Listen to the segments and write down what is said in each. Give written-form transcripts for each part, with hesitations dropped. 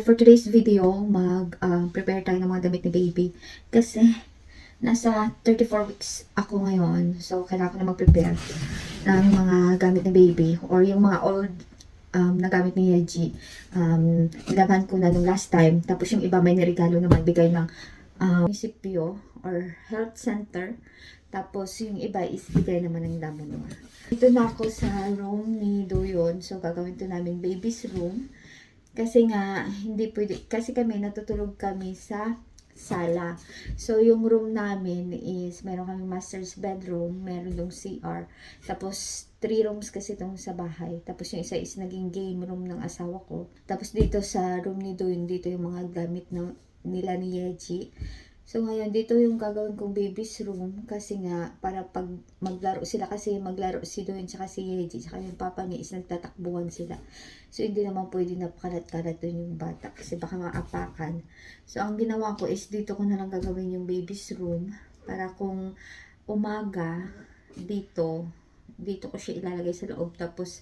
for today's video, prepare tayo ng mga damit ni baby. Kasi, nasa 34 weeks ako ngayon. So, kailangan ko na mag-prepare ng mga gamit ni baby. Or yung mga old na gamit ni Yeji. Nilaban ko na nung last time. Tapos yung iba may niregalo na magbigay ng munisipyo or health center. Tapos yung iba is bigay naman ng Damonwa. Dito na ako sa room ni Doyon. So, gagawin to namin baby's room. Kasi nga, hindi pwede. Kasi kami, natutulog kami sa sala. So, yung room namin is, meron kami master's bedroom, meron yung CR. Tapos, 3 rooms kasi itong sa bahay. Tapos, yung isa is naging game room ng asawa ko. Tapos, dito sa room ni Doyon, dito yung mga gamit nila ni Yeji. So, ngayon, dito yung gagawin kong baby's room. Kasi nga, para pag maglaro sila, kasi maglaro si Doyon, tsaka si Yeji, tsaka yung papa niya is nagtatakbuhan sila. So, hindi naman pwede na pakalat-kalat doon yung bata kasi baka maapakan. So, ang ginawa ko is dito ko na lang gagawin yung baby's room para kung umaga dito ko siya ilalagay sa loob. Tapos,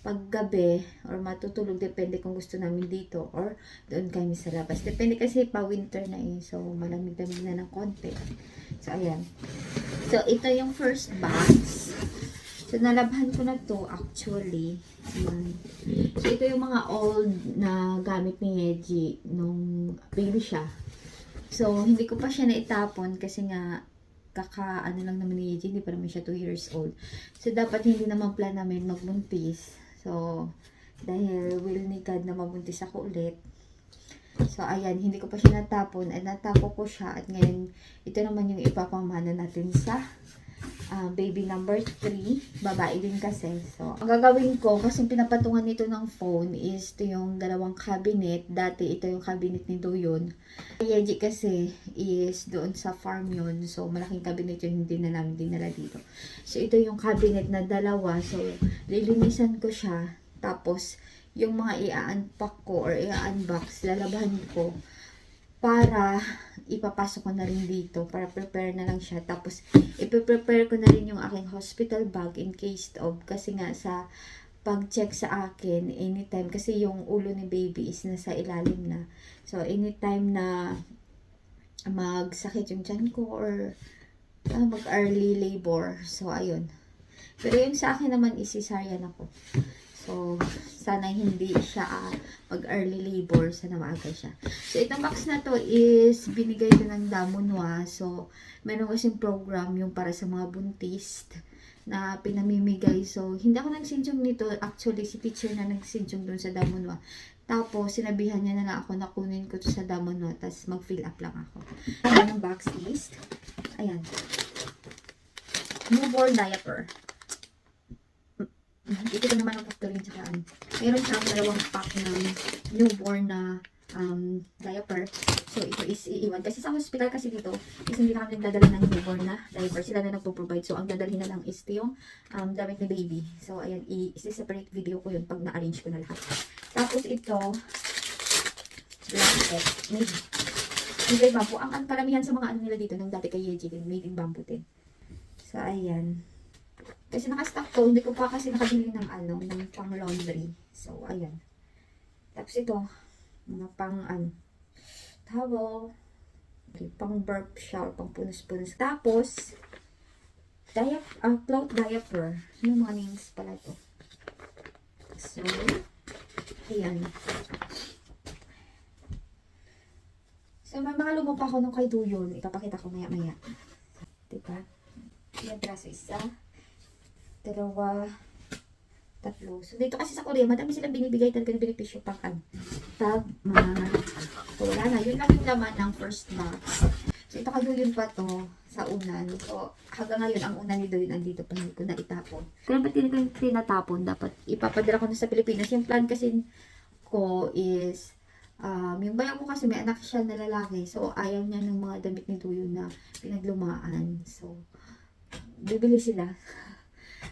pag gabi or matutulog, depende kung gusto namin dito or doon kami sa labas. Depende kasi pa winter na eh. So, malamig-lamig na ng konti. So, ayan. So, ito yung first box. So, nalabhan ko na to actually. Ayan. So, ito yung mga old na gamit ni Yeji nung baby siya. So, hindi ko pa siya naitapon kasi nga ano lang naman ni Yeji, hindi pa naman siya 2 years old. So, dapat hindi naman plan namin magbuntis. So, dahil will ni God na mabuntis ako ulit. So, ayan, hindi ko pa siya natapon. At natapo ko siya. At ngayon, ito naman yung ipapamana natin sa baby number 3. Babae din kasi. So, ang gagawin ko, kasi pinapatungan nito ng phone is ito yung dalawang cabinet. Dati, ito yung cabinet ni Doyon. Yeji kasi is doon sa farm yun. So, malaking cabinet yun, hindi na namin dinala dito. So, ito yung cabinet na dalawa. So, lilinisan ko siya. Tapos, yung mga i-unpack ko or i-unbox, lalabahan ko para ipapasok ko na rin dito para prepare na lang siya. Tapos, ipe-prepare ko na rin yung aking hospital bag in case of, kasi nga sa pag-check sa akin, anytime, kasi yung ulo ni baby is nasa ilalim na. So, anytime na magsakit yung tiyan ko or mag-early labor. So, ayun. Pero yung sa akin naman is cesarean ako. So, sana hindi siya mag-early labor. Sana maaga siya. So, itong box na to is binigay ko ng Damonwa. So, meron kasing program yung para sa mga buntis na pinamimigay. So, hindi ako nagsinjong nito. Actually, si teacher na nagsinjong dun sa Damonwa. Tapos, sinabihan niya na lang ako na kunin ko to sa Damonwa. Tapos, mag-fill up lang ako. Ayan ang box list. Ayan. Newborn diaper. Ito ko naman ang factory tsaka meron siyang dalawang pack ng newborn na diaper. So, ito is iiwan. Kasi sa hospital kasi dito, is hindi na kami nagdadala ng newborn na diaper. Sila na nagpo-provide. So, ang dadalhin na lang is ito yung damit ni baby. So, ayan, i-separate video ko yun pag na-arrange ko na lahat. Tapos, ito, blanket. Made in bamboo. Ang karamihan sa mga ano nila dito, nung dati kay Yeji din, made in bamboo din. So, ayan. Kasi naka-stock ko, hindi ko pa kasi nakabili ng ng pang laundry. So, ayan. Tapos ito, mga pang towel. Okay, pang burp shower, pang punos-punos. Tapos, cloth diaper. Yung mga names pala ito. So, ayan. So, may mga lumapa ko nung kay Doyon. Ipapakita ko maya-maya. Diba? Yung braso isa. 2, 3. So, dito kasi sa Korea, madami silang binibigay talaga ng benepisyo pag so, wala na. Yun lang yung laman ng first box. So, ito kayo yun pa to sa unan. So, hanggang ngayon, ang unan ni Doyon andito pa, hindi ko na itapon. Kaya ba't tinatapon? Dapat ipapadala ko na sa Pilipinas. Yung plan kasi ko is, yung bayan ko kasi may anak siya na lalaki. So, ayaw niya ng mga damit ni Doyon na pinaglumaan. So, bibili sila.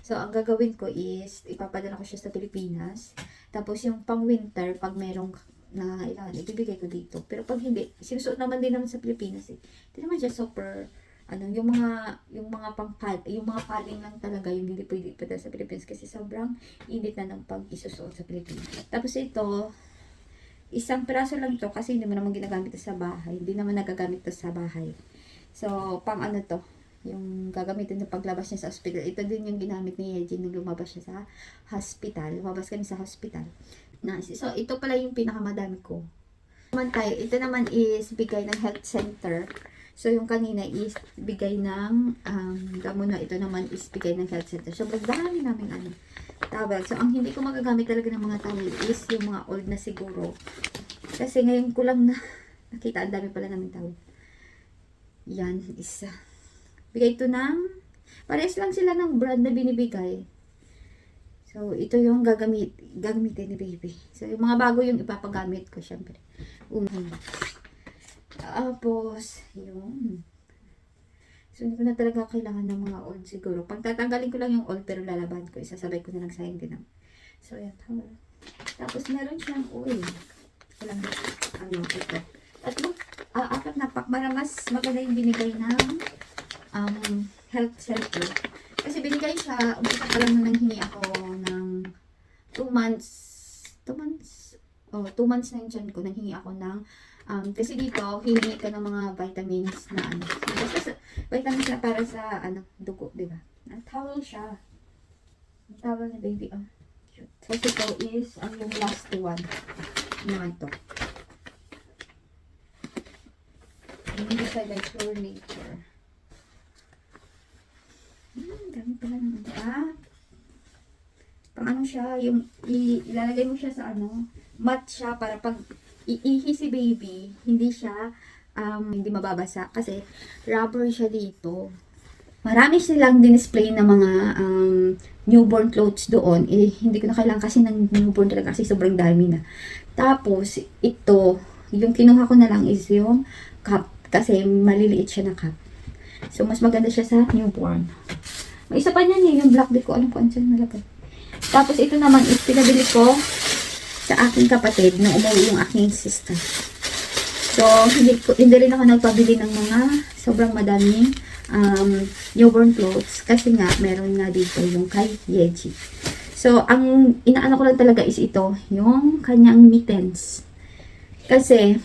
So, ang gagawin ko is, ipapadala ko siya sa Pilipinas. Tapos, yung pang winter, pag merong na ilan, ibibigay ko dito. Pero pag hindi, sinusuot naman din naman sa Pilipinas eh. Hindi naman siya super, yung mga yung mga padding lang talaga, yung hindi pwede ipadala sa Pilipinas kasi sobrang init na ng pag isusuot sa Pilipinas. Tapos ito, isang piraso lang to kasi hindi mo naman ginagamit to sa bahay. Hindi naman nagagamit to sa bahay. So, pang ano to, yung gagamitin na paglabas niya sa hospital. Ito din yung ginamit ni Yeji nung lumabas siya sa hospital. Lumabas kami sa hospital. Nice. So, ito pala yung pinakamadami ko. Ito naman is bigay ng health center. So, yung kanina is bigay ng damo na. Ito naman is bigay ng health center. So, dami namin towel. So, ang hindi ko magagamit talaga ng mga towel is yung mga old na siguro. Kasi ngayon ko lang nakita, ang dami pala namin towel. Yan, isa. Bigay ito ng, parehas lang sila ng brand na binibigay. So, ito yung gagamitin ni baby. So, yung mga bago yung ipapagamit ko, syempre. Tapos, yun. So, hindi ko na talaga kailangan ng mga old siguro. Pag tatanggalin ko lang yung old, pero lalaban ko, isasabay ko na lang sa hindi naman. So, yan. Tapos, meron siyang oil. Walang, ito. Apat na pack. Para mas maganda yung binigay ng health center. Kasi binigay siya, umpisa pa lang nung nanghingi ako ng 2 months. 2 months? Oh, 2 months na yung dyan ko. Nanghingi ako ng, kasi dito, hihingi ka ng mga vitamins na Basta vitamins na para sa, dugo, diba? Towel siya. Towel na baby, cute. So, ito is, yung last one. Naman to. Hindi siya like Pure Nature. Dami pala naman. Pang ano siya, yung ilalagay mo siya sa mat siya para pag iihi si baby, hindi siya, hindi mababasa kasi rubber siya dito. Marami silang dinisplay na mga newborn clothes doon. Hindi ko na kailangan kasi ng newborn talaga kasi sobrang dami na. Tapos, ito, yung kinuha ko na lang is yung cup kasi maliliit siya na cup. So, mas maganda siya sa newborn. May isa pa niyan yung black, di ko alam kung ano siya nalagay. Tapos, ito naman is pinabili ko sa aking kapatid na umuwi yung aking sister. So, hindi rin ako nagpabili ng mga sobrang madaming newborn clothes kasi nga, meron nga dito yung kay Yeji. So, ang inaano ko lang talaga is ito, yung kanyang mittens. Kasi,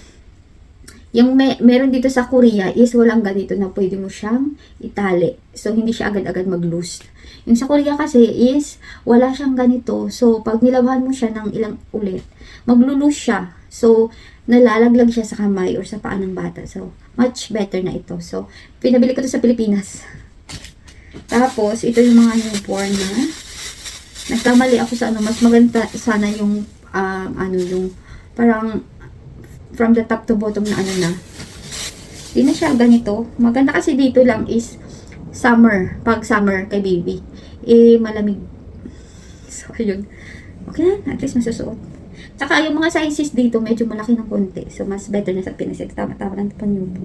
yung meron dito sa Korea is walang ganito na pwede mo siyang itali. So, hindi siya agad-agad mag-loose. Yung sa Korea kasi is wala siyang ganito. So, pag nilabahan mo siya ng ilang ulit, maglo-loose siya. So, nalalaglag siya sa kamay or sa paa ng bata. So, much better na ito. So, pinabili ko to sa Pilipinas. Tapos, ito yung mga newborn na nagkamali ako sa mas maganda sana yung yung parang from the top to bottom na na. Hindi na siya ganito. Maganda kasi dito lang is summer. Pag summer kay baby. Malamig. So, ayun. Okay na. At least masusuot. Tsaka yung mga sizes dito medyo malaki ng konti. So, mas better na sa Pinas. Ito tama-tama lang ito panyubo.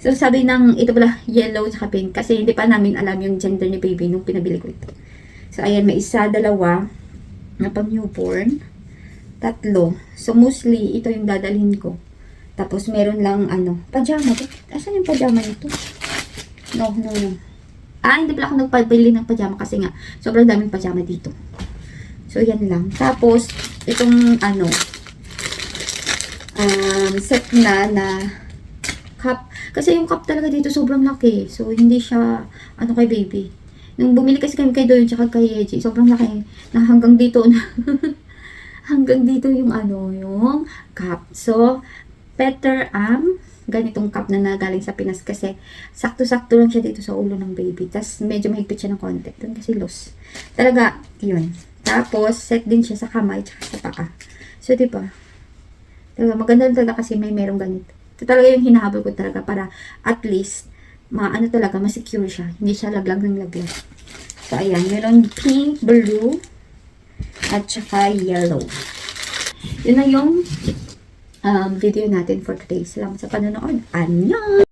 So, sabi ito pala yellow tsaka pink. Kasi hindi pa namin alam yung gender ni baby nung pinabili ko ito. So, ayan. May isa, dalawa na pang newborn. 3. So, mostly, ito yung dadalhin ko. Tapos, meron lang, pajama. Asan yung pajama nito? No. Hindi pala ako nagpabili ng pajama kasi nga, sobrang daming pajama dito. So, yan lang. Tapos, itong, set na cup. Kasi yung cup talaga dito sobrang laki. So, hindi siya, kay baby. Nung bumili kasi kami kay Doyon tsaka kay Yeji, sobrang laki. Na hanggang dito na. Hanggang dito yung yung cup. So, better ganitong cup na nagaling sa Pinas kasi sakto-sakto lang siya dito sa ulo ng baby. Tapos, medyo mahigpit siya ng konti. Doon kasi loose. Talaga, yun. Tapos, set din siya sa kamay tsaka sa paa. So, diba? Talaga, maganda talaga kasi merong ganito. Ito talaga yung hinahabol ko talaga para at least, talaga, masecure siya. Hindi siya laglag ng laglag. So, ayan. Meron pink, blue, at saka yellow. Yun na yung video natin for today. Salamat sa panonood. Annyeong!